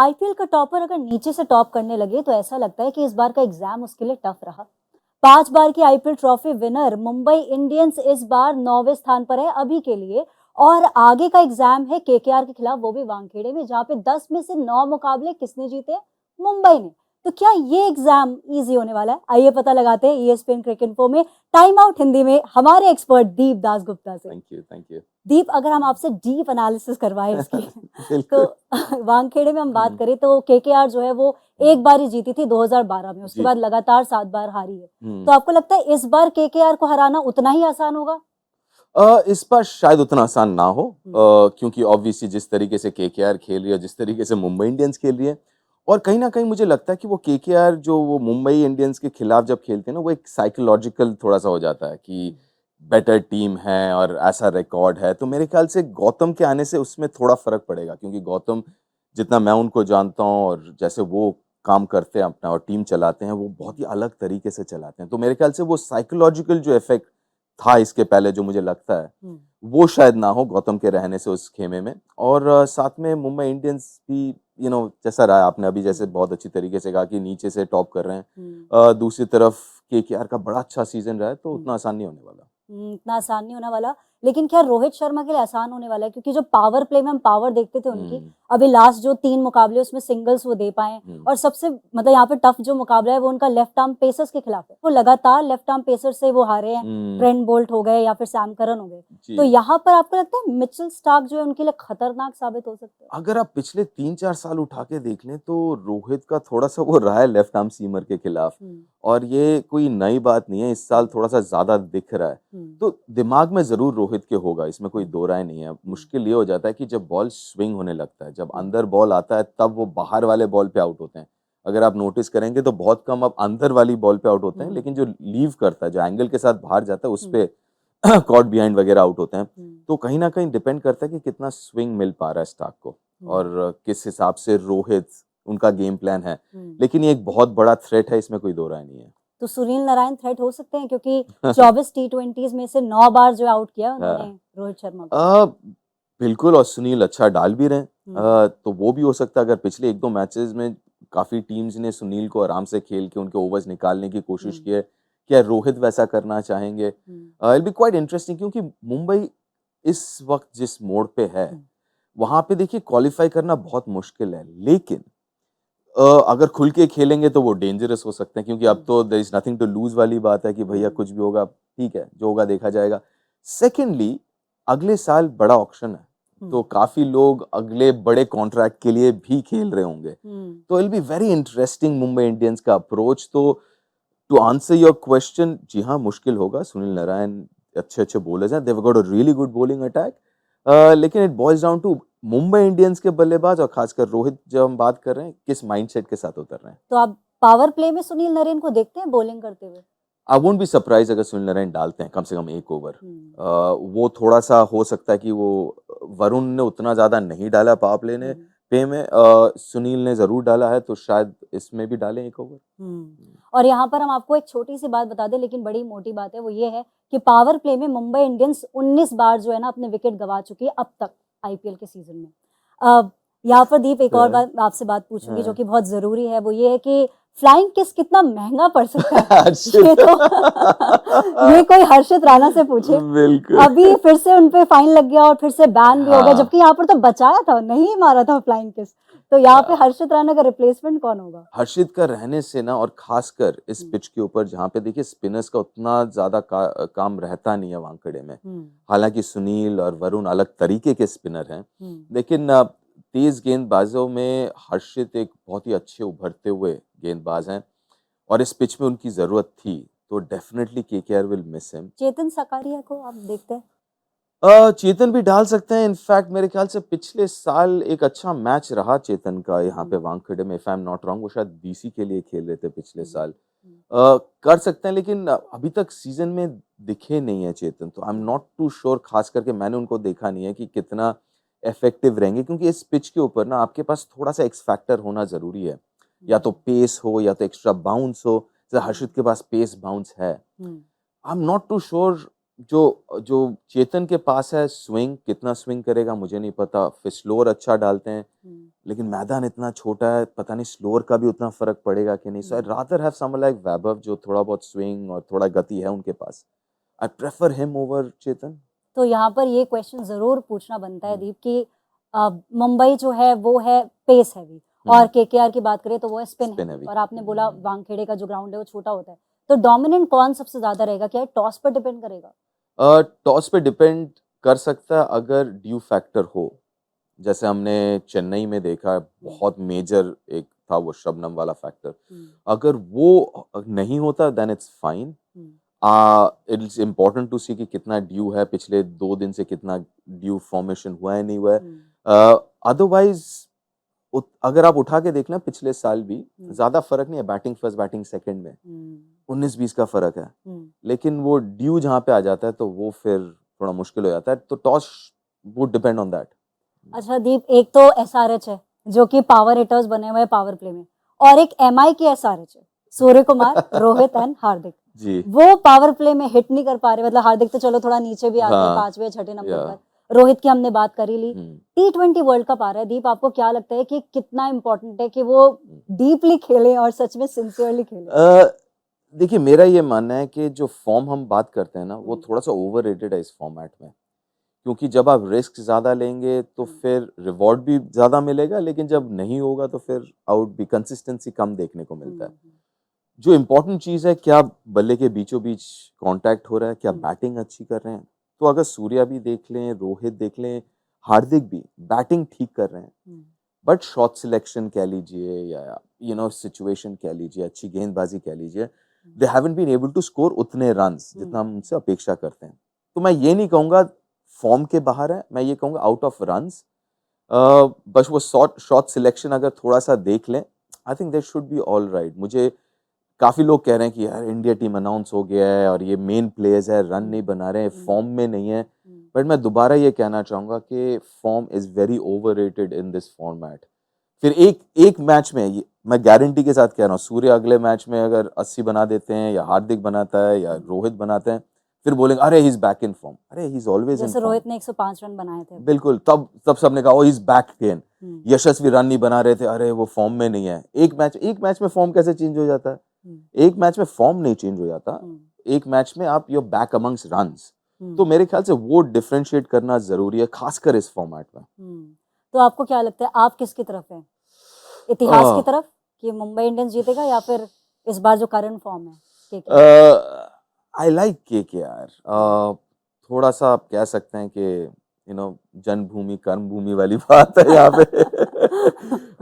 IPL का topper अगर नीचे से टॉप करने लगे तो ऐसा लगता है कि इस बार का एग्जाम उसके लिए टफ रहा। 5 बार की IPL trophy winner Mumbai Indians इस बार 9वें स्थान पर है अभी के लिए, और आगे का एग्जाम है केकेआर के खिलाफ, वो भी वानखेड़े में, जहां पे 10 में से 9 मुकाबले किसने जीते? मुंबई ने। तो क्या ये एग्जाम इजी होने वाला है? आइए पता लगाते हैं ईएसपीएन क्रिकेट इन्फो में टाइम आउट हिंदी में हमारे एक्सपर्ट दीप दास गुप्ता से। Thank you. दीप, अगर हम आपसे डीप एनालिसिस करवाएं इसकी तो वानखेड़े में हम बात करें तो केकेआर जो है वो एक बार ही जीती थी 2012 में, उसके बाद लगातार 7 बार हारी है। तो आपको लगता है इस बार केकेआर को हराना उतना ही आसान होगा? इस बार शायद उतना आसान ना हो, क्योंकि ऑब्वियसली जिस तरीके से केकेआर खेल रही है, जिस तरीके से मुंबई इंडियंस खेल रही है, और कहीं ना कहीं मुझे लगता है कि वो केकेआर जो वो मुंबई इंडियंस के खिलाफ जब खेलते हैं ना, वो एक साइकोलॉजिकल थोड़ा सा हो जाता है कि बेटर टीम है और ऐसा रिकॉर्ड है। तो मेरे ख्याल से गौतम के आने से उसमें थोड़ा फर्क पड़ेगा, क्योंकि गौतम, जितना मैं उनको जानता हूँ और जैसे वो काम करते हैं अपना और टीम चलाते हैं, वो बहुत ही अलग तरीके से चलाते हैं। तो मेरे ख्याल से वो साइकोलॉजिकल जो इफेक्ट था इसके पहले, जो मुझे लगता है वो शायद ना हो गौतम के रहने से उस खेमे में। और साथ में मुंबई इंडियंस भी जैसा रहा आपने अभी, जैसे बहुत अच्छी तरीके से कहा कि नीचे से टॉप कर रहे हैं, दूसरी तरफ केकेआर का बड़ा अच्छा सीजन रहा है, तो उतना आसान नहीं होने वाला। इतना आसान नहीं होने वाला, लेकिन क्या रोहित शर्मा के लिए आसान होने वाला है? क्योंकि जो पावर प्ले में हम पावर देखते थे उनकी, अभी लास्ट जो 3 मुकाबले उसमें सिंगल्स वो दे पाए, और सबसे मतलब यहाँ पे टफ जो मुकाबला है वो उनका लेफ्ट आर्म पेसर्स के खिलाफ है। वो लगातार लेफ्ट आर्म पेसर से वो हारे हैं, ट्रेंट बोल्ट हो गए या फिर सैम करन हो गए। तो यहाँ पर आपको लगता है मिचेल स्टार्क जो है उनके लिए खतरनाक साबित हो सकते हैं? अगर आप पिछले 3-4 साल उठा के देख लें तो रोहित का थोड़ा सा वो रहा है लेफ्ट आर्म सीमर के खिलाफ, और ये कोई नई बात नहीं है, इस साल थोड़ा सा ज्यादा दिख रहा है। तो दिमाग में जरूर रोहित के होगा, इसमें कोई दो राय नहीं है। मुश्किल ये हो जाता है कि जब बॉल स्विंग होने लगता है, जब अंदर बॉल आता है, तब वो बाहर वाले बॉल पे आउट होते हैं। अगर आप नोटिस करेंगे तो बहुत कम अब अंदर वाली बॉल पे आउट होते हैं, लेकिन जो लीव करता है, जो एंगल के साथ बाहर जाता है, उस पे कॉट बिहाइंड वगैरह आउट होते हैं। तो कहीं ना कहीं डिपेंड करता है कि कितना स्विंग मिल पा रहा है स्टार्क को, और किस हिसाब से रोहित उनका गेम प्लान है। लेकिन ये एक बहुत बड़ा थ्रेट है, इसमें कोई दो राय नहीं है। तो सुनील नारायण थ्रेट हो सकते हैं, क्योंकि 24 टी20 में से 9 बार जो आउट किया उन्होंने रोहित शर्मा को। बिल्कुल, और सुनील अच्छा डाल भी रहे हैं, तो वो भी हो सकता है। अगर पिछले 1-2 मैचेस में काफी टीम्स ने सुनील को आराम से खेल के उनके ओवर्स निकालने की कोशिश की है, क्या रोहित वैसा करना चाहेंगे? इट बी क्वाइट इंटरेस्टिंग, क्योंकि मुंबई इस वक्त जिस मोड़ पे है, वहां पे देखिए क्वालिफाई करना बहुत मुश्किल है, लेकिन अगर खुल के खेलेंगे तो वो डेंजरस हो सकते हैं, क्योंकि अब तो there is nothing to lose वाली बात है कि भैया कुछ भी होगा, ठीक है, जो होगा देखा जाएगा। सेकेंडली, अगले साल बड़ा ऑक्शन है, तो काफी लोग अगले बड़े कॉन्ट्रैक्ट के लिए भी खेल रहे होंगे। तो it will be very interesting Mumbai Indians का अप्रोच। तो टू आंसर योर क्वेश्चन, जी हाँ, मुश्किल होगा। सुनील नारायण अच्छे बॉलर्स हैं, they have got a really good bowling attack, लेकिन it boils down to Mumbai Indians के बल्लेबाज, और खासकर रोहित, जब हम बात कर रहे हैं, किस माइंडसेट के साथ उतर रहे हैं। तो आप पावर प्ले में सुनील नारायण को देखते हैं बॉलिंग करते हुए? आई वोंट बी सरप्राइज अगर सुनील नारायण डालते हैं कम से कम एक ओवर। वो थोड़ा सा हो सकता है कि वो, वरुण ने उतना ज्यादा नहीं डाला पावर प्ले ने पे में, सुनील ने जरूर डाला है, तो शायद इसमें भी डालें एक ओवर। और यहाँ पर हम आपको एक छोटी सी बात बता दें, लेकिन बड़ी मोटी बात है, वो ये है कि पावर प्ले में मुंबई इंडियंस 19 बार जो है ना अपने विकेट गवा चुकी है अब तक आईपीएल के सीजन में। यहाँ पर दीप एक और बात आपसे बात पूछूंगी जो कि बहुत जरूरी है, वो ये है कि फ्लाइंग किस कितना महंगा पड़ सकता है? ये तो ये कोई हर्षित राणा से पूछे। अभी फिर से उनपे फाइन लग गया और फिर से बैन भी हो गया, जबकि यहाँ पर तो बचाया था, नहीं मारा था फ्लाइंग किस। तो यहाँ पे हर्षित राणा का रिप्लेसमेंट कौन होगा? हर्षित का रहने से ना, और खासकर इस पिच के ऊपर जहाँ पे देखिए स्पिनर्स का उतना ज्यादा काम रहता नहीं है वानखेड़े में। हालांकि सुनील और वरुण अलग तरीके के स्पिनर हैं, लेकिन तेज गेंदबाजों में हर्षित एक बहुत ही अच्छे उभरते हुए गेंदबाज हैं, और इस पिच में उनकी जरूरत थी, तो definitely KKR will miss him. Chetan Sakariya को आप देखते हैं? चेतन भी डाल सकते हैं। इनफैक्ट मेरे ख्याल से पिछले साल एक अच्छा मैच रहा चेतन का यहाँ पे वानखेड़े में, if I am not wrong, वो शायद बीसी के लिए खेल रहे थे पिछले साल। कर सकते हैं, लेकिन अभी तक सीजन में दिखे नहीं है चेतन, तो I am not too sure. खास करके मैंने उनको देखा नहीं है कि कितना इफेक्टिव रहेंगे, क्योंकि इस पिच के ऊपर ना आपके पास थोड़ा सा एक्स फैक्टर होना जरूरी है, या तो पेस हो या तो एक्स्ट्रा बाउंस हो। जैसे हर्षित के पास पेस बाउंस है, I am not too sure जो जो चेतन के पास है स्विंग, कितना स्विंग करेगा मुझे नहीं पता, फिर स्लोअर अच्छा डालते हैं, लेकिन मैदान इतना छोटा है, पता नहीं स्लोअर का भी उतना फर्क पड़ेगा कि नहीं। So I rather have someone like Vaibhav जो थोड़ा बहुत स्विंग और थोड़ा गति है उनके पास। I prefer him over Chetan. तो यहाँ पर ये क्वेश्चन जरूर पूछना बनता है दीप कि मुंबई जो है वो है पेस हैवी और केकेआर की बात करें तो वो है स्पिन Spin हैवी, heavy। और आपने बोला वानखेड़े का जो ग्राउंड है वो छोटा होता है, तो डोमिनेंट कौन सबसे ज्यादा रहेगा? क्या टॉस पर डिपेंड करेगा? टॉस पे डिपेंड कर सकता है अगर ड्यू फैक्टर हो, जैसे हमने चेन्नई में देखा, बहुत मेजर एक था वो शबनम वाला फैक्टर। अगर वो नहीं होता then it's fine. It's important to see कि कितना ड्यू है, पिछले 2 दिन से कितना ड्यू फॉर्मेशन हुआ है नहीं हुआ है। अदरवाइज अगर आप उठा के देखना पिछले साल भी ज्यादा फर्क नहीं है, बैटिंग फर्स्ट बैटिंग सेकंड में 19-20 का फर्क है, लेकिन वो ड्यू जहाँ पे आ जाता है तो वो फिर थोड़ा मुश्किल हो जाता है, तो toss would depend on that. अच्छा दीप, एक तो एसआरएच है जो कि पावर हिटर्स बने हुए हैं पावर प्ले में, और एक एमआई की एसआरएच है, सूर्य कुमार, रोहित एंड हार्दिक जी। वो पावर प्ले में हिट नहीं कर पा रहे। मतलब हार्दिक तो चलो थोड़ा नीचे भी आते हैं, हाँ, 5वें 6ठे नंबर या। पर। रोहित की हमने बात कर ही ली। हम्म। T20 वर्ल्ड कप आ रहा है दीप, आपको क्या लगता है कि कितना इंपॉर्टेंट है कि वो डीपली खेले और सच में सिंसियरली खेले? देखिए मेरा ये मानना है कि जो फॉर्म हम बात करते हैं ना वो थोड़ा सा ओवररेटेड है इस फॉर्मेट में, क्योंकि जब आप रिस्क ज्यादा लेंगे तो फिर रिवॉर्ड भी ज्यादा मिलेगा, लेकिन जब नहीं होगा तो फिर आउट भी, कंसिस्टेंसी कम देखने को मिलता है। जो इम्पोर्टेंट चीज है, क्या बल्ले के बीचों बीच कांटेक्ट हो रहा है, क्या बैटिंग अच्छी कर रहे हैं। तो अगर सूर्या भी देख लें, रोहित देख लें, हार्दिक भी बैटिंग ठीक कर रहे हैं, बट शॉट सिलेक्शन कह लीजिए या सिचुएशन कह लीजिए, अच्छी गेंदबाजी कह लीजिए, they haven't been able to score उतने रन्स जितना हम उनसे अपेक्षा करते हैं। तो मैं ये नहीं कहूंगा फॉर्म के बाहर है, मैं ये कहूंगा आउट ऑफ रन्स। बस वो शॉट सिलेक्शन अगर थोड़ा सा देख लें, I think they should be all right. मुझे काफी लोग कह रहे हैं कि यार इंडिया टीम अनाउंस हो गया है और ये मेन प्लेयर्स है, रन नहीं बना रहे हैं, फॉर्म में नहीं है, बट मैं दोबारा ये कहना चाहूंगा कि form is very overrated in this format. फिर एक मैच में मैं गारंटी के साथ कह रहा हूँ, सूर्य अगले मैच में अगर 80 बना देते हैं या हार्दिक बनाता है या रोहित बनाते हैं, फिर बोलेंगे अरे ही इज बैक इन फॉर्म। अरे ही इज ऑलवेज इन जैसे फॉर्म। रोहित ने 105 रन बनाए थे। बिल्कुल, तब सबने कहा oh he is back again. Yashasvi run नहीं बना रहे थे, अरे वो फॉर्म में नहीं है। एक मैच में फॉर्म कैसे चेंज हो जाता है? एक मैच में फॉर्म नहीं चेंज हो जाता, एक मैच में आप योर बैक अमंग्स रन्स। तो मेरे ख्याल से वो डिफरेंशिएट करना जरूरी है, खासकर इस फॉर्मेट में। तो आपको क्या लगता है, आप किसकी तरफ हैं? इतिहास की तरफ कि मुंबई इंडियंस जीतेगा, या फिर इस बार जो करंट फॉर्म है? I like KKR. थोड़ा सा आप कह सकते हैं कि जन्मभूमि कर्मभूमि वाली बात है यहाँ पे।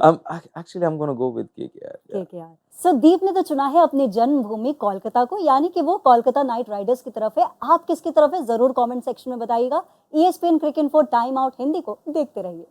Actually I'm gonna go with KKR। KKR. So Deep ने तो चुना है अपनी जन्मभूमि कोलकाता को, यानी कि वो कोलकाता नाइट राइडर्स की तरफ है। आप किसकी तरफ है जरूर कमेंट सेक्शन में बताइएगा। ESPN cricket info time out Hindi को देखते रहिए।